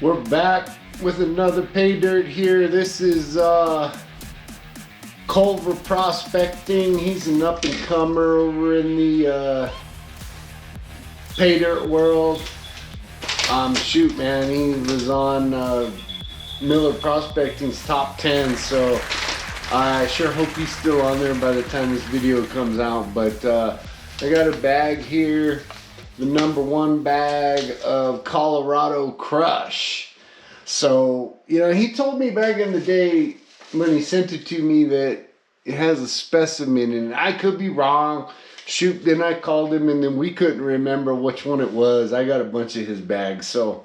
We're back with another Paydirt here. This is Culver Prospecting. He's an up-and-comer over in the Paydirt world. Shoot, man, he was on Miller Prospecting's top 10, so I sure hope he's still on there by the time this video comes out. But I got a bag here, the #1 bag of Colorado Crush. So, you know, he told me back in the day when he sent it to me that it has a specimen, and I could be wrong. Shoot, then I called him and then we couldn't remember which one it was. I got a bunch of his bags. So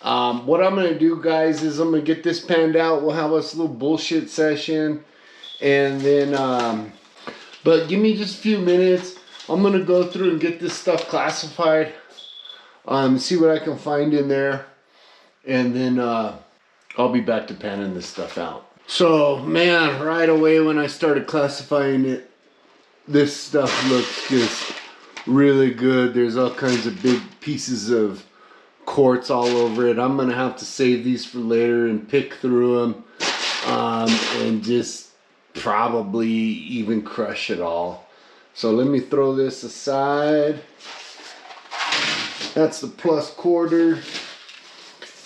what I'm going to do, guys, is I'm going to get this panned out. We'll have us a little bullshit session. And then, but give me just a few minutes. I'm going to go through and get this stuff classified. See what I can find in there. And then I'll be back to panning this stuff out. So, man, right away when I started classifying it, this stuff looks just really good. There's all kinds of big pieces of quartz all over it. I'm gonna have to save these for later and pick through them and just probably even crush it all. So let me throw this aside. That's the +1/4.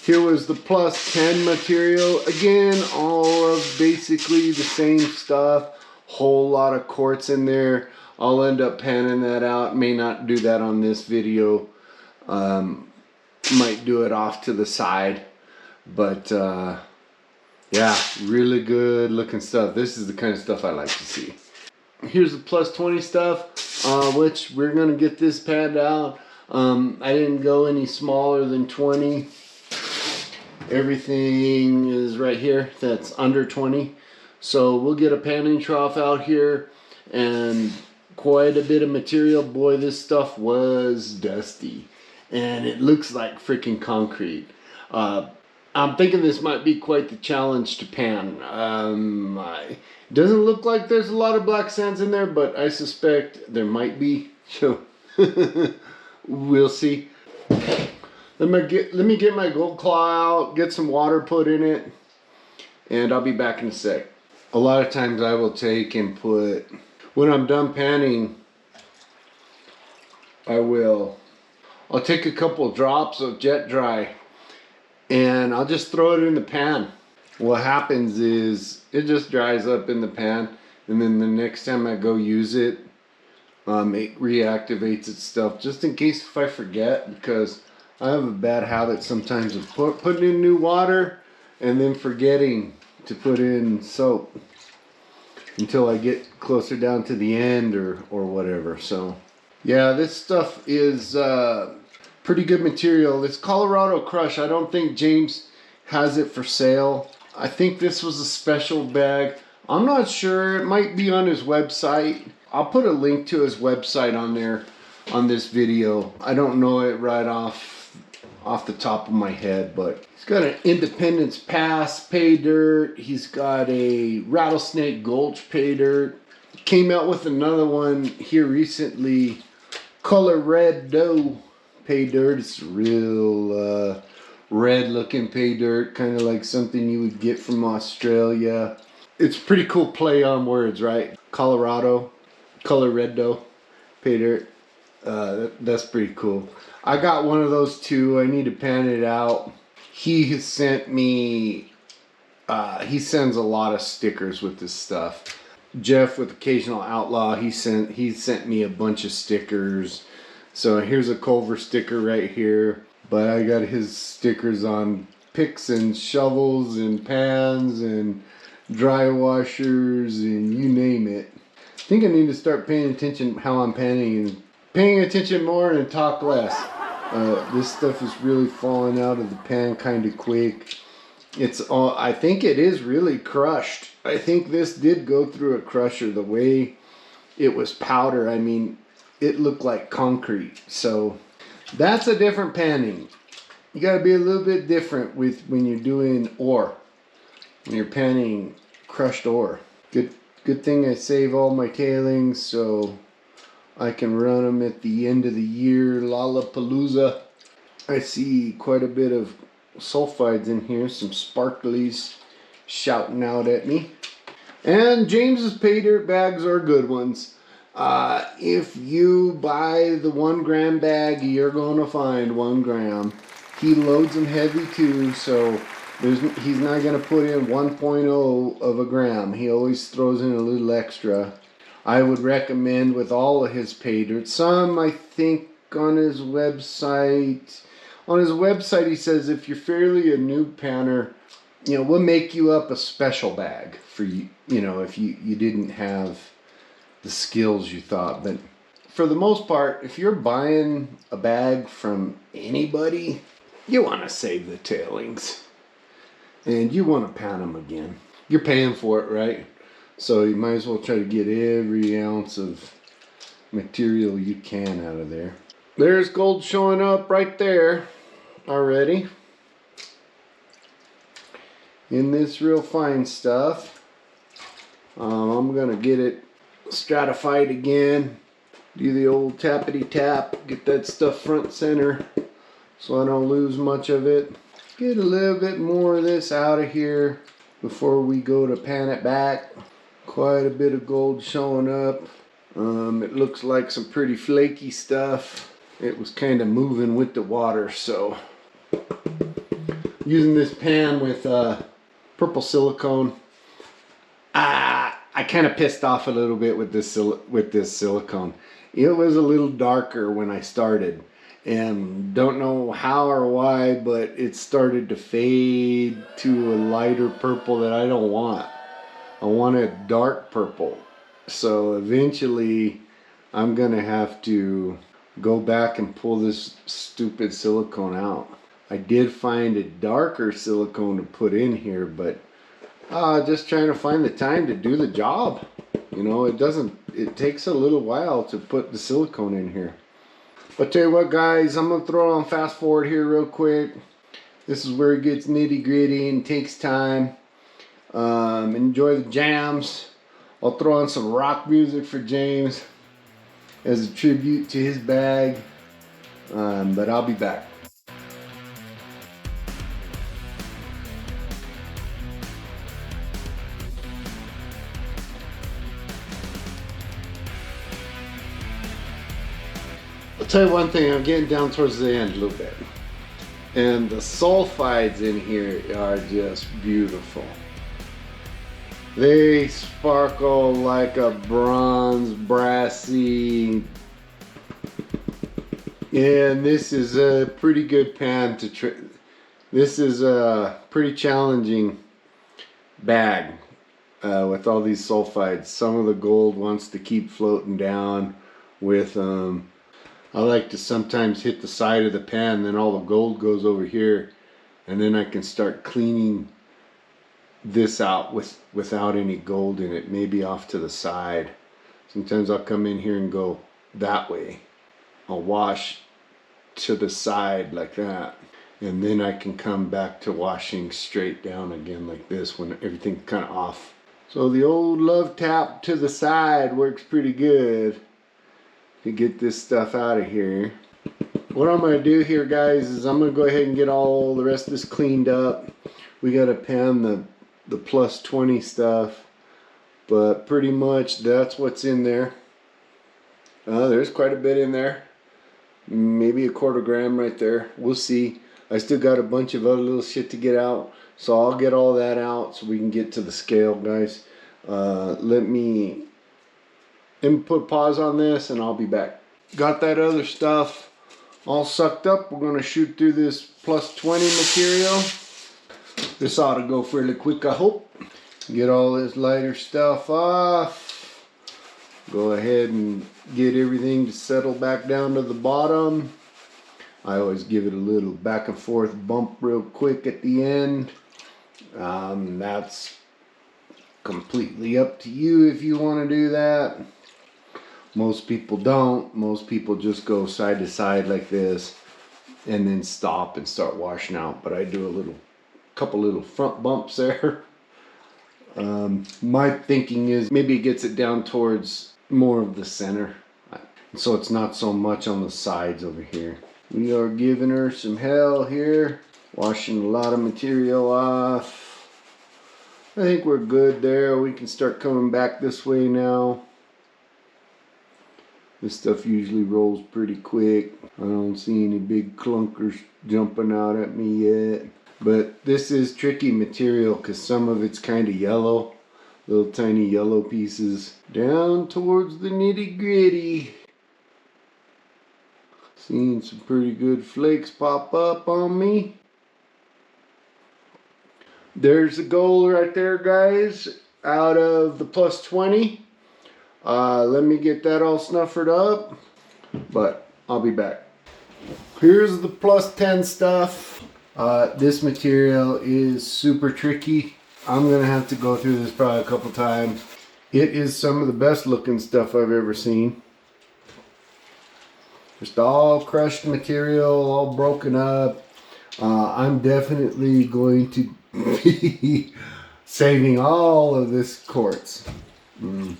Here was the +10 material. Again, all of basically the same stuff. Whole lot of quartz in there. I'll end up panning that out. May not do that on this video. Might do it off to the side. But yeah, really good looking stuff. This is the kind of stuff I like to see. Here's the +20 stuff, which we're gonna get this panned out. I didn't go any smaller than 20. Everything is right here that's under 20. So we'll get a panning trough out here and quite a bit of material. Boy, this stuff was dusty and it looks like freaking concrete. I'm thinking this might be quite the challenge to pan. It doesn't look like there's a lot of black sands in there, but I suspect there might be. So we'll see. Let me get my gold claw out, get some water put in it, and I'll be back in a sec. A lot of times I will take and put, when I'm done panning, I'll take a couple drops of jet dry and I'll just throw it in the pan. What happens is it just dries up in the pan, and then the next time I go use it, it reactivates itself, just in case if I forget, because I have a bad habit sometimes of putting in new water and then forgetting to put in soap until I get closer down to the end or whatever. So yeah, this stuff is pretty good material. This Colorado Crush, I don't think James has it for sale. I think this was a special bag. I'm not sure, it might be on his website. I'll put a link to his website on there on this video. I don't know it right off the top of my head, but he's got an Independence Pass Paydirt. He's got a Rattlesnake Gulch Paydirt. Came out with another one here recently, Color Red Doe Paydirt. It's real red looking Paydirt, kind of like something you would get from Australia. It's pretty cool play on words, right? Colorado, Color Red Doe Paydirt. That's pretty cool. I got one of those too. I need to pan it out. He has sent me, he sends a lot of stickers with this stuff. Jeff with Occasional Outlaw, he sent me a bunch of stickers. So here's a Culver sticker right here. But I got his stickers on picks and shovels and pans and dry washers and you name it. I think I need to start paying attention how I'm panning and paying attention more and talk less. This stuff is really falling out of the pan kind of quick. It's all, I think it is really crushed. I think this did go through a crusher. The way it was powder, I mean, it looked like concrete. So that's a different panning. You gotta be a little bit different with when you're doing ore. When you're panning crushed ore. Good thing I save all my tailings so I can run them at the end of the year, Lollapalooza. I see quite a bit of sulfides in here, some sparklies shouting out at me. And James's Paydirt bags are good ones. If you buy the 1 gram bag, you're going to find 1 gram. He loads them heavy too, so he's not going to put in 1.0 of a gram. He always throws in a little extra. I would recommend with all of his Paydirt. Some, I think, on his website. On his website, he says if you're fairly a new panner, you know, we'll make you up a special bag for you. You know, if you didn't have the skills you thought. But for the most part, if you're buying a bag from anybody, you want to save the tailings. And you want to pan them again. You're paying for it, right? So you might as well try to get every ounce of material you can out of there. There's gold showing up right there already. In this real fine stuff. I'm going to get it stratified again. Do the old tappity tap. Get that stuff front center so I don't lose much of it. Get a little bit more of this out of here before we go to pan it back. Quite a bit of gold showing up. It looks like some pretty flaky stuff. It was kind of moving with the water, so using this pan with purple silicone. I kind of pissed off a little bit with this silicone. It was a little darker when I started, and don't know how or why, but it started to fade to a lighter purple that I don't want. I want a dark purple. So eventually I'm gonna have to go back and pull this stupid silicone out. I did find a darker silicone to put in here, but just trying to find the time to do the job. You know, it takes a little while to put the silicone in here. But tell you what, guys, I'm gonna throw on fast forward here real quick. This is where it gets nitty gritty and takes time. Enjoy the jams. I'll throw on some rock music for James as a tribute to his bag. But I'll be back. I'll tell you one thing, I'm getting down towards the end a little bit. And the sulfides in here are just beautiful. They sparkle like a bronze, brassy. And this is a pretty good pan to this is a pretty challenging bag with all these sulfides. Some of the gold wants to keep floating down with I like to sometimes hit the side of the pan, then all the gold goes over here, and then I can start cleaning this out without any gold in it, maybe off to the side. Sometimes I'll come in here and go that way. I'll wash to the side like that, and then I can come back to washing straight down again like this when everything's kind of off. So the old love tap to the side works pretty good to get this stuff out of here. What I'm going to do here, guys, is I'm going to go ahead and get all the rest of this cleaned up. We got to pan the plus 20 stuff, but pretty much that's what's in there. There's quite a bit in there, maybe a 1/4 gram right there. We'll see. I still got a bunch of other little shit to get out, so I'll get all that out so we can get to the scale, guys. Let me put pause on this and I'll be back. Got that other stuff all sucked up. We're going to shoot through this plus 20 material. This ought to go fairly quick, I hope. Get all this lighter stuff off. Go ahead and get everything to settle back down to the bottom. I always give it a little back and forth bump real quick at the end. That's completely up to you if you want to do that. Most people don't. Most people just go side to side like this and then stop and start washing out. But I do a couple little front bumps there. My thinking is maybe it gets it down towards more of the center, so it's not so much on the sides over here. We are giving her some hell here. Washing a lot of material off. I think we're good there. We can start coming back this way now. This stuff usually rolls pretty quick. I don't see any big clunkers jumping out at me yet. But this is tricky material because some of it's kind of yellow. Little tiny yellow pieces. Down towards the nitty gritty. Seeing some pretty good flakes pop up on me. There's the gold right there, guys, out of the plus 20. Let me get that all snuffered up, but I'll be back. Here's the plus 10 stuff. This material is super tricky. I'm gonna have to go through this probably a couple times. It is some of the best looking stuff I've ever seen. Just all crushed material, all broken up. I'm definitely going to be saving all of this quartz. I'm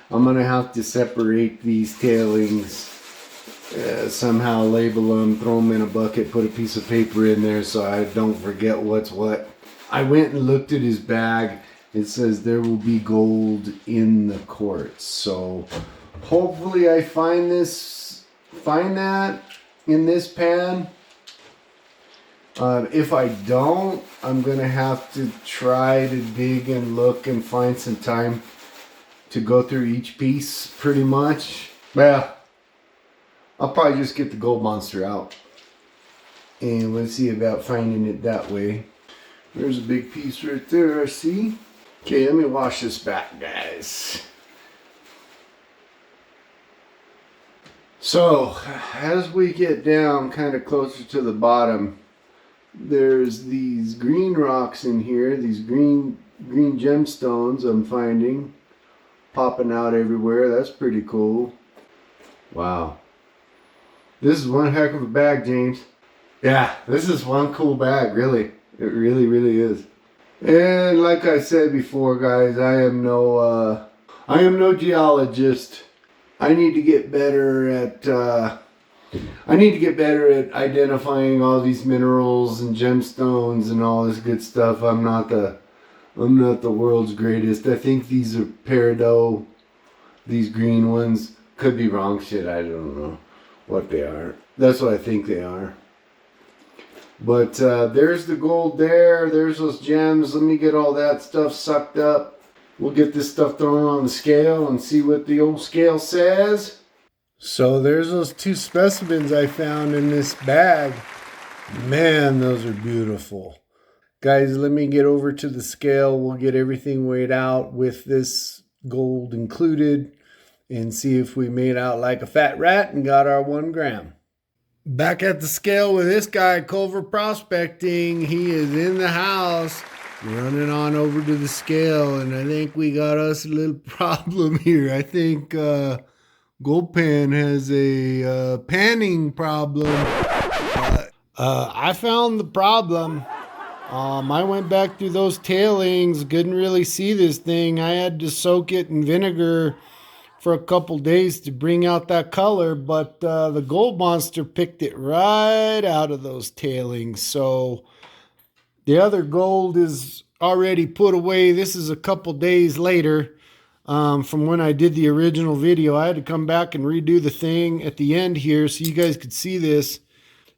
gonna have to separate these tailings, somehow label them, throw them in a bucket, put a piece of paper in there so I don't forget what's what. I went and looked at his bag. It says there will be gold in the quartz. So hopefully I find that in this pan. If I don't, I'm gonna have to try to dig and look and find some time to go through each piece pretty much. Well, I'll probably just get the gold monster out and we'll see about finding it that way. There's a big piece right there, I see. Okay, let me wash this back, guys. So, as we get down kind of closer to the bottom, there's these green rocks in here, these green gemstones I'm finding popping out everywhere. That's pretty cool. Wow. This is one heck of a bag, James. Yeah, this is one cool bag, really. It really, really is. And like I said before, guys, I am no geologist. I need to get better at identifying all these minerals and gemstones and all this good stuff. I'm not the world's greatest. I think these are peridot, these green ones. Could be wrong, shit, I don't know what they are. That's what I think they are. But there's the gold there. There's those gems. Let me get all that stuff sucked up. We'll get this stuff thrown on the scale and see what the old scale says. So there's those two specimens I found in this bag. Man, those are beautiful. Guys, let me get over to the scale. We'll get everything weighed out with this gold included and see if we made out like a fat rat and got our 1 gram. Back at the scale with this guy, Culver Prospecting. He is in the house, running on over to the scale, and I think we got us a little problem here. I think Goldpan has a panning problem. I found the problem. I went back through those tailings, couldn't really see this thing. I had to soak it in vinegar for a couple days to bring out that color, but the gold monster picked it right out of those tailings. So the other gold is already put away. This is a couple days later from when I did the original video. I had to come back and redo the thing at the end here so you guys could see this.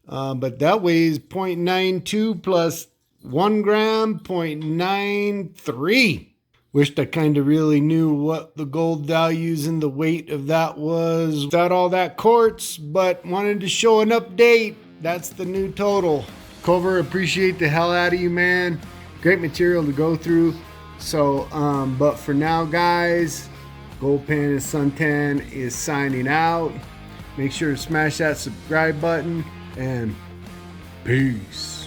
But that weighs 0.92 plus 1 gram, 0.93. Wished I kind of really knew what the gold values and the weight of that was without all that quartz, but wanted to show an update. That's the new total. Culver, appreciate the hell out of you, man. Great material to go through. So, but for now, guys, Goldpan Suntan is signing out. Make sure to smash that subscribe button and peace.